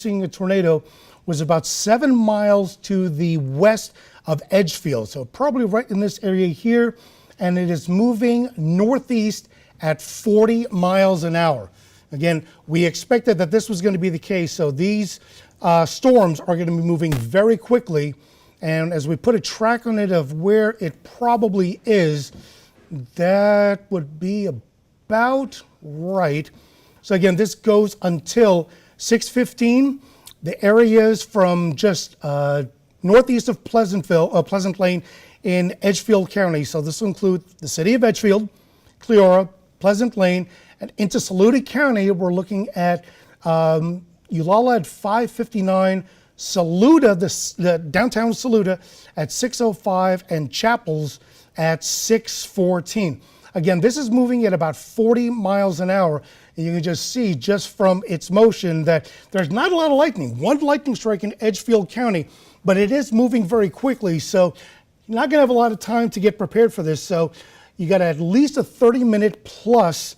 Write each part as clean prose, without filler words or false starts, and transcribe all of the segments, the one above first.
seeing a tornado was about 7 miles to the west of Edgefield. So probably right in this area here. And it is moving northeast at 40 miles an hour. Again, we expected that this was going to be the case. So these storms are going to be moving very quickly. And as we put a track on it of where it probably is, that would be about right. So again, this goes until 6:15. The areas from just northeast of Pleasant Plain in Edgefield County. So this will include the city of Edgefield, Cleora, Pleasant Plain, and into Saluda County. We're looking at Eulala at 5:59, Saluda, the downtown Saluda at 6:05, and Chapels at 6:14. Again, this is moving at about 40 miles an hour. And you can just see just from its motion that there's not a lot of lightning. One lightning strike in Edgefield County, but it is moving very quickly. So you're not going to have a lot of time to get prepared for this. So you got at least a 30-minute plus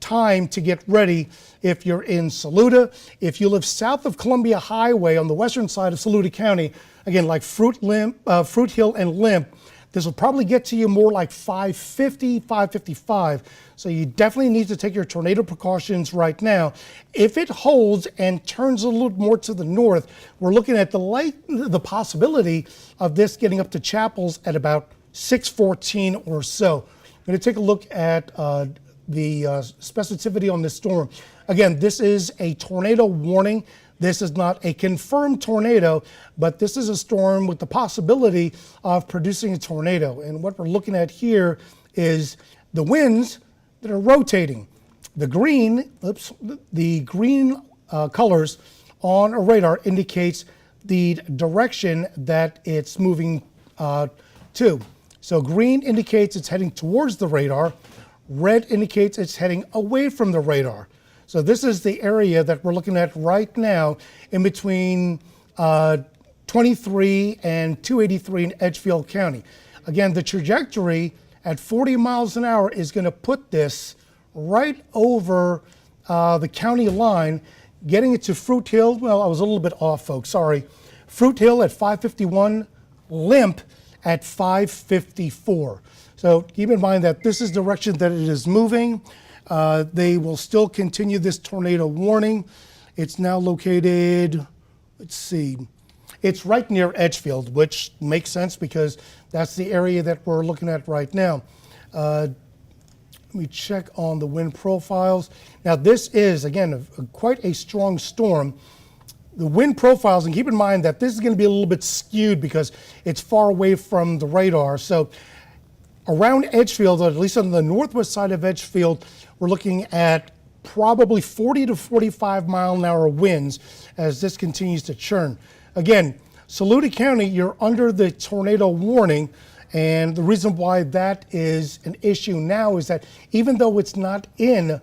time to get ready if you're in Saluda. If you live south of Columbia Highway on the western side of Saluda County, again, like Fruit Hill and Limp, this will probably get to you more like 550, 555. So you definitely need to take your tornado precautions right now. If it holds and turns a little more to the north, we're looking at the possibility of this getting up to Chapels at about 6:14 or so. I'm going to take a look at the specificity on this storm. Again, this is a tornado warning. This is not a confirmed tornado, but this is a storm with the possibility of producing a tornado. And what we're looking at here is the winds that are rotating. The green colors on a radar indicates the direction that it's moving to. So green indicates it's heading towards the radar. Red indicates it's heading away from the radar. So this is the area that we're looking at right now in between 23 and 283 in Edgefield County. Again, the trajectory at 40 miles an hour is going to put this right over the county line, getting it to Fruit Hill. Well, I was a little bit off, folks, sorry. Fruit Hill at 551, Limp at 554. So keep in mind that this is the direction that it is moving. They will still continue this tornado warning. It's now located, let's see, it's right near Edgefield, which makes sense because that's the area that we're looking at right now. Let me check on the wind profiles. Now this is, again, quite a strong storm. The wind profiles, and keep in mind that this is going to be a little bit skewed because it's far away from the radar. So around Edgefield, or at least on the northwest side of Edgefield, we're looking at probably 40 to 45 mile an hour winds as this continues to churn. Again, Saluda County, you're under the tornado warning, and the reason why that is an issue now is that even though it's not in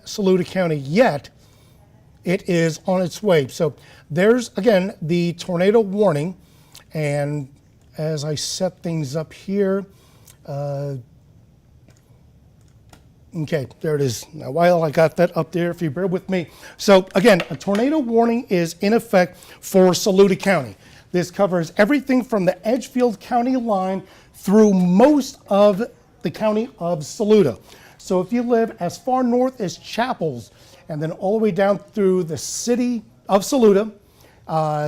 Saluda County yet, it is on its way. So there's, again, the tornado warning, and as I set things up here, okay, there it is. Now, while I got that up there, if you bear with me. So again, a tornado warning is in effect for Saluda County. This covers everything from the Edgefield County line through most of the county of Saluda. So if you live as far north as Chapels, and then all the way down through the city of Saluda,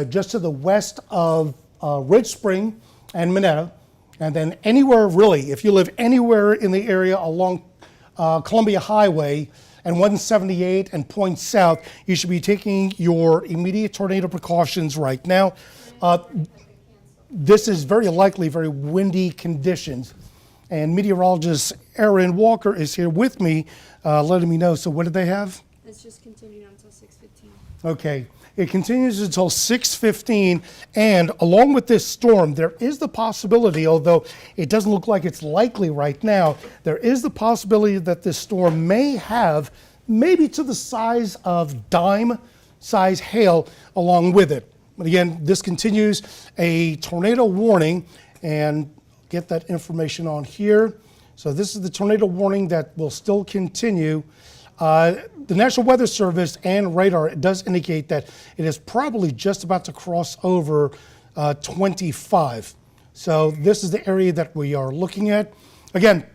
just to the west of Ridge Spring and Minetta, and then anywhere really, if you live anywhere in the area along Columbia Highway and 178 and point south, you should be taking your immediate tornado precautions right now. This is very likely very windy conditions, and meteorologist Aaron Walker is here with me, letting me know. So what did they have? It's just continued until 6:15. Okay, it continues until 6:15, and along with this storm, there is the possibility, although it doesn't look like it's likely right now, there is the possibility that this storm may have maybe to the size of dime-size hail along with it. But again, this continues a tornado warning, and get that information on here. So this is the tornado warning that will still continue The National Weather Service and radar does indicate that it is probably just about to cross over 25. So this is the area that we are looking at. Again,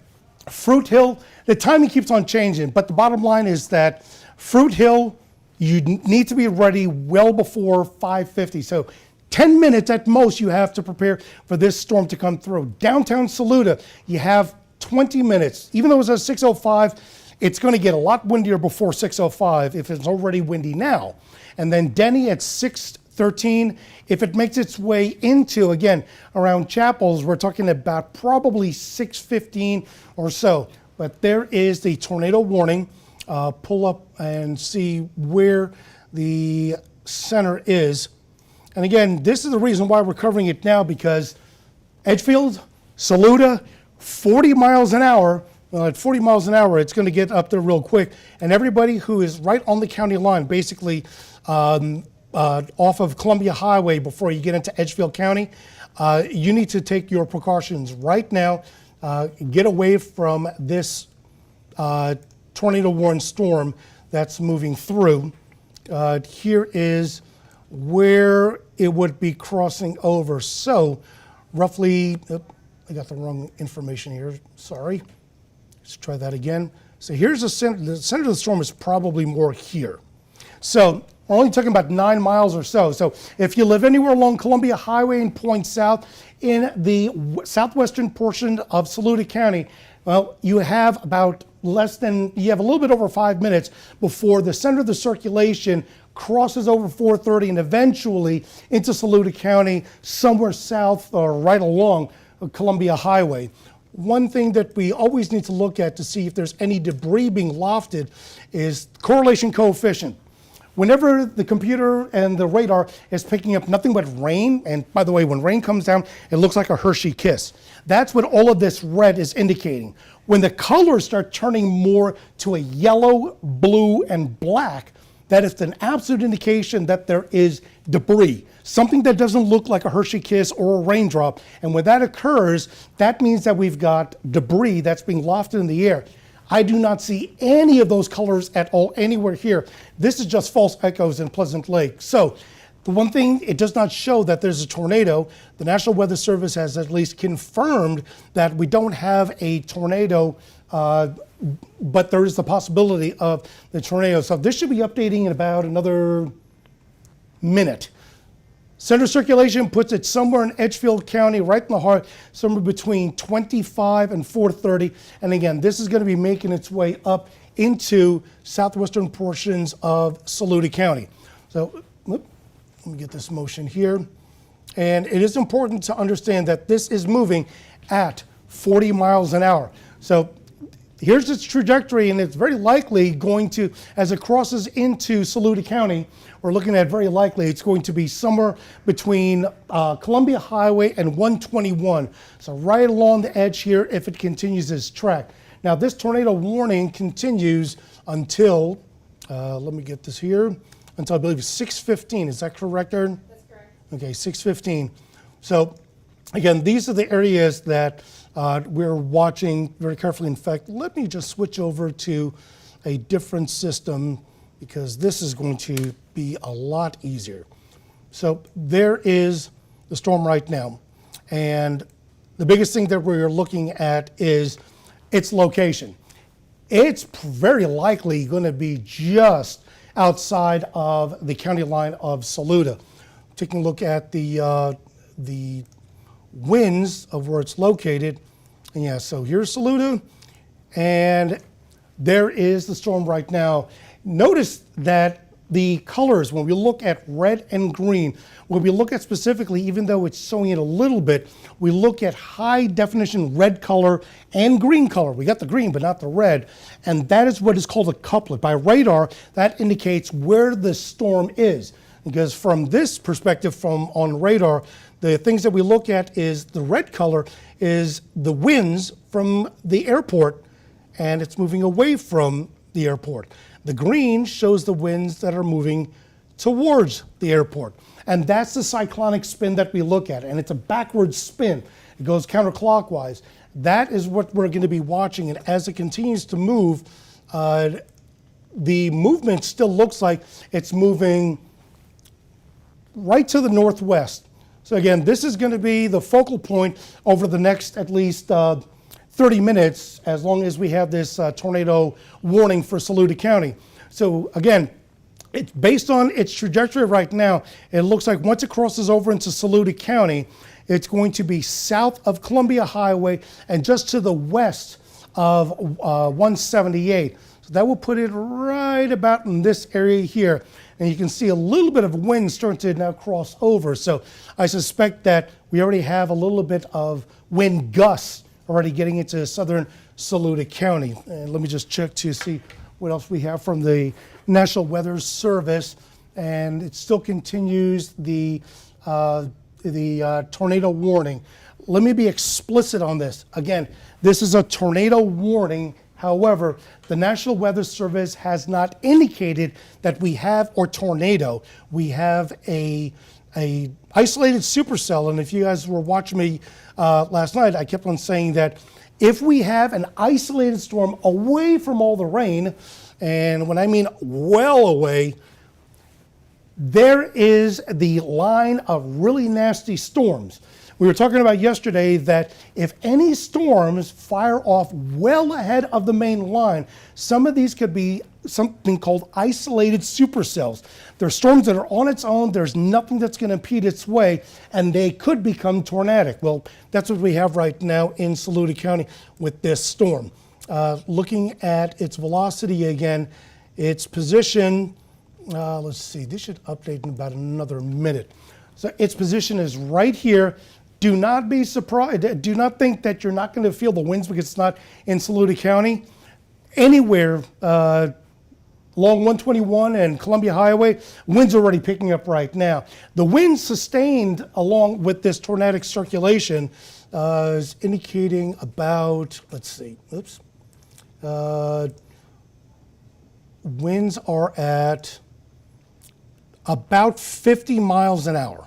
Fruit Hill, the timing keeps on changing, but the bottom line is that Fruit Hill, you need to be ready well before 5:50. So 10 minutes at most you have to prepare for this storm to come through. Downtown Saluda, you have 20 minutes. Even though it's at 6:05, it's going to get a lot windier before 6:05 if it's already windy now. And then Denny at 6:13, if it makes its way into, again, around Chapels, we're talking about probably 6:15 or so. But there is the tornado warning. Pull up and see where the center is. And again, this is the reason why we're covering it now, because Edgefield, Saluda, 40 miles an hour. Well, at 40 miles an hour, it's going to get up there real quick. And everybody who is right on the county line, basically off of Columbia Highway before you get into Edgefield County, you need to take your precautions right now. Get away from this tornado warned storm that's moving through. Here is where it would be crossing over. So roughly, I got the wrong information here, sorry. Let's try that again. So here's the center of the storm is probably more here. So we're only talking about 9 miles or so. So if you live anywhere along Columbia Highway and point south in the southwestern portion of Saluda County, well, you have about you have a little bit over 5 minutes before the center of the circulation crosses over 430 and eventually into Saluda County, somewhere south or right along Columbia Highway. One thing that we always need to look at to see if there's any debris being lofted is correlation coefficient. Whenever the computer and the radar is picking up nothing but rain, and by the way, when rain comes down, it looks like a Hershey kiss. That's what all of this red is indicating. When the colors start turning more to a yellow, blue, and black, that is an absolute indication that there is debris, something that doesn't look like a Hershey kiss or a raindrop. And when that occurs, that means that we've got debris that's being lofted in the air. I do not see any of those colors at all anywhere here. This is just false echoes in Pleasant Lake. So the one thing, it does not show that there's a tornado. The National Weather Service has at least confirmed that we don't have a tornado, but there is the possibility of the tornado. So this should be updating in about another minute. Center circulation puts it somewhere in Edgefield County, right in the heart, somewhere between 25 and 430. And again, this is going to be making its way up into southwestern portions of Saluda County. So let me get this motion here. And it is important to understand that this is moving at 40 miles an hour. So here's its trajectory, and it's very likely going to, as it crosses into Saluda County, we're looking at very likely it's going to be somewhere between Columbia Highway and 121. So right along the edge here if it continues its track. Now this tornado warning continues until, let me get this here, until I believe 6:15. Is that correct, Erin? That's correct. Okay, 6:15. So again, these are the areas that we're watching very carefully. In fact, let me just switch over to a different system because this is going to be a lot easier. So there is the storm right now. And the biggest thing that we're looking at is its location. It's very likely going to be just outside of the county line of Saluda. Taking a look at the winds of where it's located. And yeah, so here's Saluda, and there is the storm right now. Notice that the colors, when we look at red and green, when we look at specifically, even though it's showing it a little bit, we look at high definition red color and green color. We got the green, but not the red. And that is what is called a couplet. By radar, that indicates where the storm is. Because from this perspective, from on radar, the things that we look at is the red color is the winds from the airport, and it's moving away from the airport. The green shows the winds that are moving towards the airport. And that's the cyclonic spin that we look at. And it's a backward spin. It goes counterclockwise. That is what we're going to be watching. And as it continues to move, the movement still looks like it's moving right to the northwest. So again, this is going to be the focal point over the next at least 30 minutes, as long as we have this tornado warning for Saluda County. So again, it's based on its trajectory right now. It looks like once it crosses over into Saluda County, it's going to be south of Columbia Highway and just to the west of 178. So that will put it right about in this area here. And you can see a little bit of wind starting to now cross over. So I suspect that we already have a little bit of wind gusts already getting into southern Saluda County. And let me just check to see what else we have from the National Weather Service. And it still continues the tornado warning. Let me be explicit on this. Again, this is a tornado warning. However, the National Weather Service has not indicated that we have a tornado. We have a isolated supercell, and if you guys were watching me last night, I kept on saying that if we have an isolated storm away from all the rain, and when I mean well away, there is the line of really nasty storms. We were talking about yesterday that if any storms fire off well ahead of the main line, some of these could be something called isolated supercells. They're storms that are on its own, there's nothing that's going to impede its way, and they could become tornadic. Well, that's what we have right now in Saluda County with this storm. Looking at its velocity again, its position, let's see, this should update in about another minute. So its position is right here. Do not be surprised. Do not think that you're not going to feel the winds because it's not in Saluda County. Anywhere along 121 and Columbia Highway, winds are already picking up right now. The wind sustained along with this tornadic circulation is indicating about, let's see, winds are at about 50 miles an hour.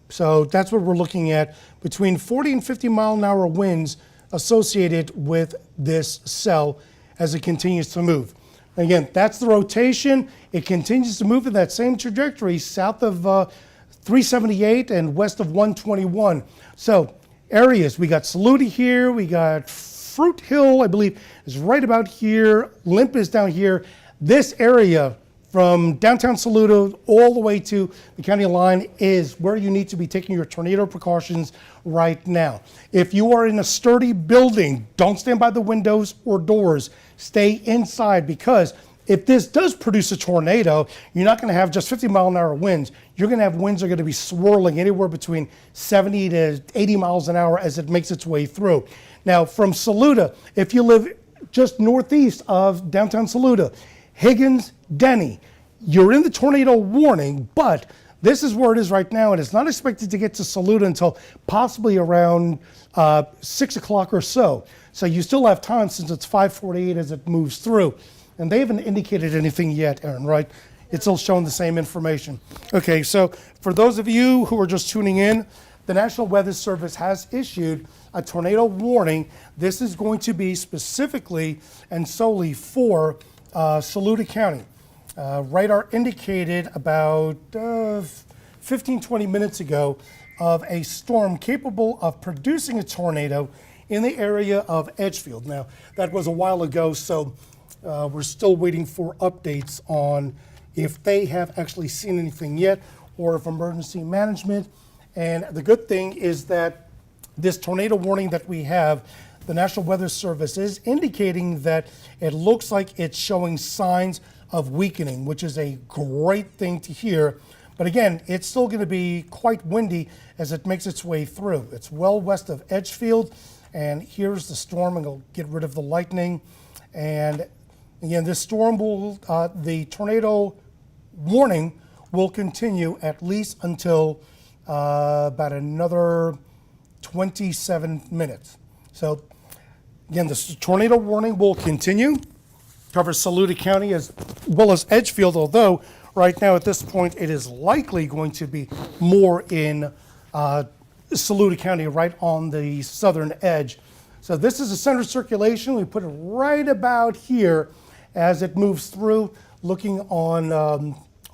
So that's what we're looking at, between 40 and 50 mile an hour winds associated with this cell as it continues to move. Again, that's the rotation. It continues to move in that same trajectory south of 378 and west of 121. So areas, we got Saluda here, we got Fruit Hill, I believe, is right about here. Limp is down here. This area from downtown Saluda all the way to the county line is where you need to be taking your tornado precautions right now. If you are in a sturdy building, don't stand by the windows or doors. Stay inside, because if this does produce a tornado, you're not going to have just 50 mile an hour winds. You're going to have winds that are going to be swirling anywhere between 70 to 80 miles an hour as it makes its way through. Now, from Saluda, if you live just northeast of downtown Saluda, Higgins, Denny, you're in the tornado warning, but this is where it is right now, and it's not expected to get to Saluda until possibly around 6 o'clock or so. So you still have time, since it's 5:48 as it moves through. And they haven't indicated anything yet, Aaron, right? It's still showing the same information. Okay, so for those of you who are just tuning in, the National Weather Service has issued a tornado warning. This is going to be specifically and solely for Saluda County. Radar indicated about 15-20 minutes ago of a storm capable of producing a tornado in the area of Edgefield. Now, that was a while ago, so we're still waiting for updates on if they have actually seen anything yet, or if emergency management. And the good thing is that this tornado warning that we have, the National Weather Service is indicating that it looks like it's showing signs of weakening, which is a great thing to hear. But again, it's still going to be quite windy as it makes its way through. It's well west of Edgefield, and here's the storm, and it'll get rid of the lightning. And again, this storm will, the tornado warning will continue at least until about another 27 minutes. So again, this tornado warning will continue, covers Saluda County as well as Edgefield, although right now at this point it is likely going to be more in Saluda County, right on the southern edge. So this is a center circulation. We put it right about here as it moves through. looking on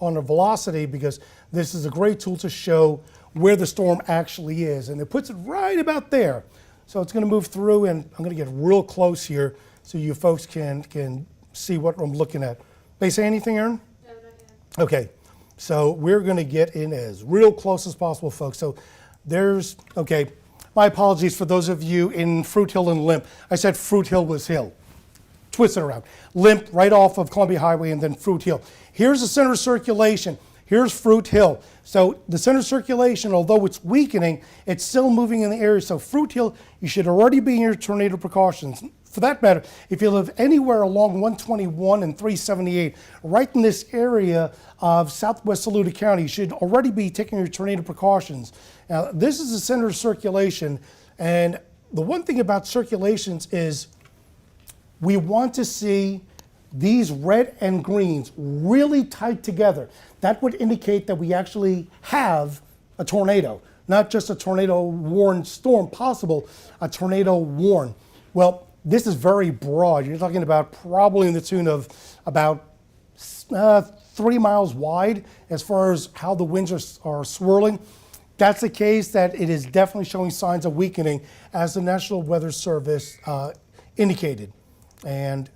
a velocity, because this is a great tool to show where the storm actually is. And it puts it right about there. So it's going to move through, and I'm going to get real close here so you folks can see what I'm looking at. They say anything, Aaron? No, not yet. Okay, so we're going to get in as real close as possible, folks. So okay, my apologies for those of you in Fruit Hill and Limp. I said Fruit Hill was Hill. Twist it around. Limp right off of Columbia Highway and then Fruit Hill. Here's the center of circulation. Here's Fruit Hill. So the center of circulation, although it's weakening, it's still moving in the area. So Fruit Hill, you should already be in your tornado precautions. For that matter, if you live anywhere along 121 and 378, right in this area of southwest Saluda County, you should already be taking your tornado precautions. Now, this is the center of circulation, and the one thing about circulations is we want to see these red and greens really tight together. That would indicate that we actually have a tornado, not just a tornado-warned storm possible, a tornado-warned. Well, this is very broad. You're talking about probably in the tune of about 3 miles wide as far as how the winds are swirling. That's the case that it is definitely showing signs of weakening, as the National Weather Service indicated. And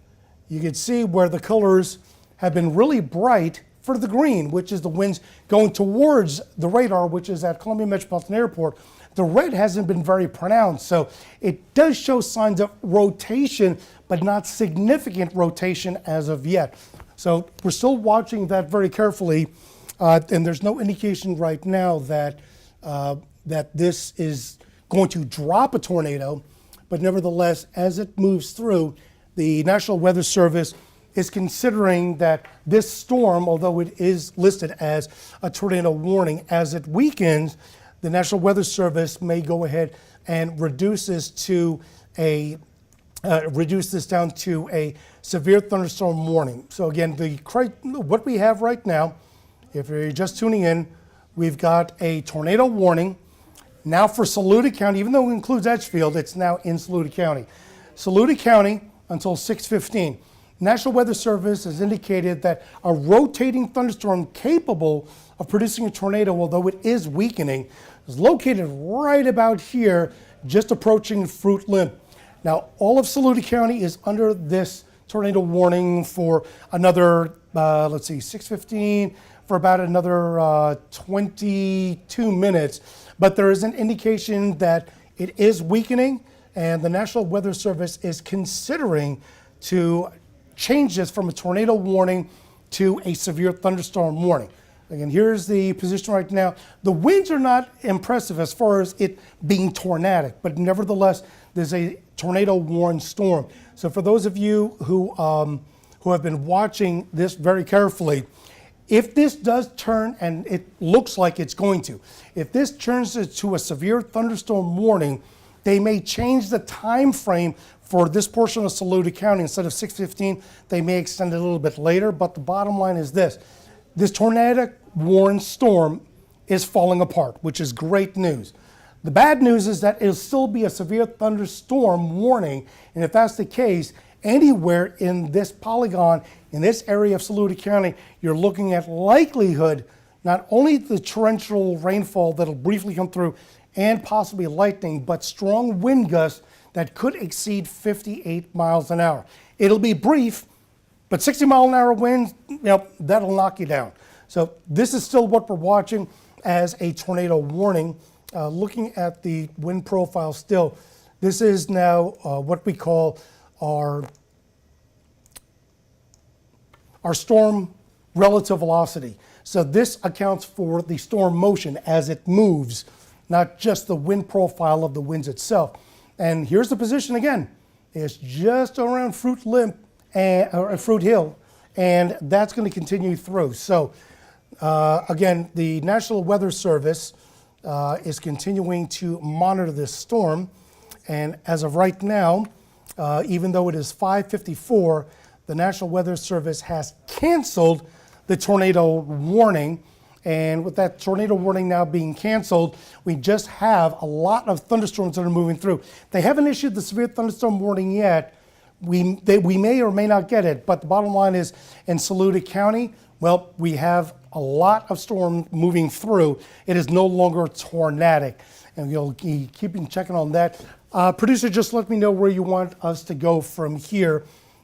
you can see where the colors have been really bright for the green, which is the winds going towards the radar, which is at Columbia Metropolitan Airport. The red hasn't been very pronounced, so it does show signs of rotation, but not significant rotation as of yet. So we're still watching that very carefully, and there's no indication right now that this is going to drop a tornado, but nevertheless, as it moves through, the National Weather Service is considering that this storm, although it is listed as a tornado warning, as it weakens, the National Weather Service may go ahead and reduce this down to a severe thunderstorm warning. So again, what we have right now, if you're just tuning in, we've got a tornado warning. Now for Saluda County, even though it includes Edgefield, it's now in Saluda County. Saluda County until 6:15. National Weather Service has indicated that a rotating thunderstorm capable of producing a tornado, although it is weakening, is located right about here, just approaching Fruit Limp. Now, all of Saluda County is under this tornado warning for another, 6:15, for about another 22 minutes. But there is an indication that it is weakening, and the National Weather Service is considering to change this from a tornado warning to a severe thunderstorm warning. Again, here's the position right now. The winds are not impressive as far as it being tornadic, but nevertheless, there's a tornado warned storm. So for those of you who have been watching this very carefully, if this does turn, and it looks like it's going to, if this turns into a severe thunderstorm warning, they may change the time frame for this portion of Saluda County. Instead of 6:15, they may extend it a little bit later, but the bottom line is this. This tornadic warned storm is falling apart, which is great news. The bad news is that it'll still be a severe thunderstorm warning, and if that's the case, anywhere in this polygon, in this area of Saluda County, you're looking at likelihood, not only the torrential rainfall that'll briefly come through and possibly lightning, but strong wind gusts that could exceed 58 miles an hour. It'll be brief, but 60-mile-an-hour winds, that'll knock you down. So this is still what we're watching as a tornado warning. Looking at the wind profile still, this is now what we call our storm relative velocity. So this accounts for the storm motion as it moves, not just the wind profile of the winds itself. And here's the position again. It's just around Fruit Hill, and that's going to continue through. So again, the National Weather Service is continuing to monitor this storm. And as of right now, even though it is 5:54, the National Weather Service has canceled the tornado warning. And with that tornado warning now being canceled, we just have a lot of thunderstorms that are moving through. They haven't issued the severe thunderstorm warning yet, we may or may not get it, but the bottom line is in Saluda County, well, we have a lot of storm moving through. It is no longer tornadic, and you'll keep checking on that. Producer, just let me know where you want us to go from here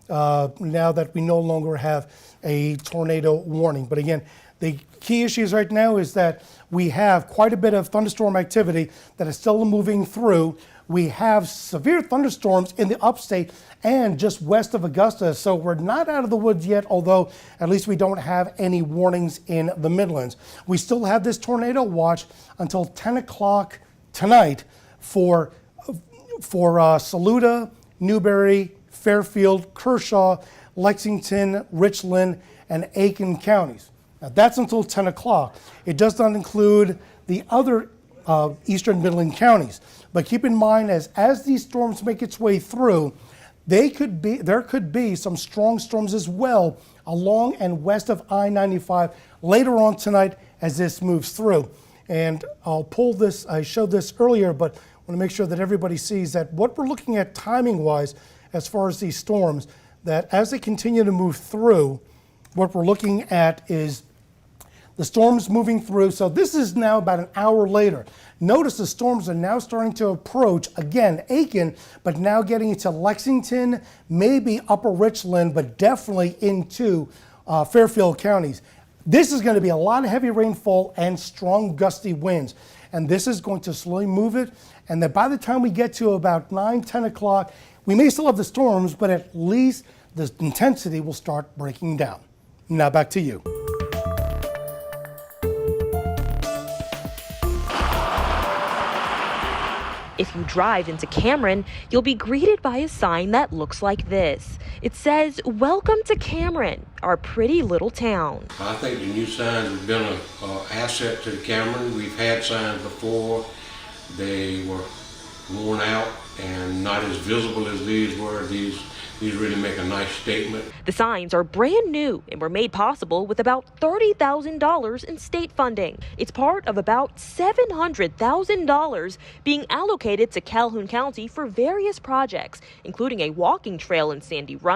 now that we no longer have a tornado warning. But again, the key issues right now is that we have quite a bit of thunderstorm activity that is still moving through. We have severe thunderstorms in the upstate and just west of Augusta. So we're not out of the woods yet, although at least we don't have any warnings in the Midlands. We still have this tornado watch until 10 o'clock tonight for Saluda, Newberry, Fairfield, Kershaw, Lexington, Richland, and Aiken counties. Now that's until 10 o'clock. It does not include the other eastern Midland counties. But keep in mind, as these storms make its way through, there could be some strong storms as well along and west of I-95 later on tonight as this moves through. And I'll pull this, I showed this earlier, but I want to make sure that everybody sees that what we're looking at timing-wise as far as these storms, that as they continue to move through, what we're looking at is the storms moving through. So this is now about an hour later. Notice the storms are now starting to approach, again, Aiken, but now getting into Lexington, maybe Upper Richland, but definitely into Fairfield counties. This is going to be a lot of heavy rainfall and strong gusty winds. And this is going to slowly move it. And that by the time we get to about 9, 10 o'clock, we may still have the storms, but at least the intensity will start breaking down. Now back to you. If you drive into Cameron, you'll be greeted by a sign that looks like this. It says, "Welcome to Cameron, our pretty little town." I think the new signs have been an asset to the Cameron. We've had signs before. They were worn out and not as visible as these were. These really make a nice statement. The signs are brand new and were made possible with about $30,000 in state funding. It's part of about $700,000 being allocated to Calhoun County for various projects, including a walking trail in Sandy Run.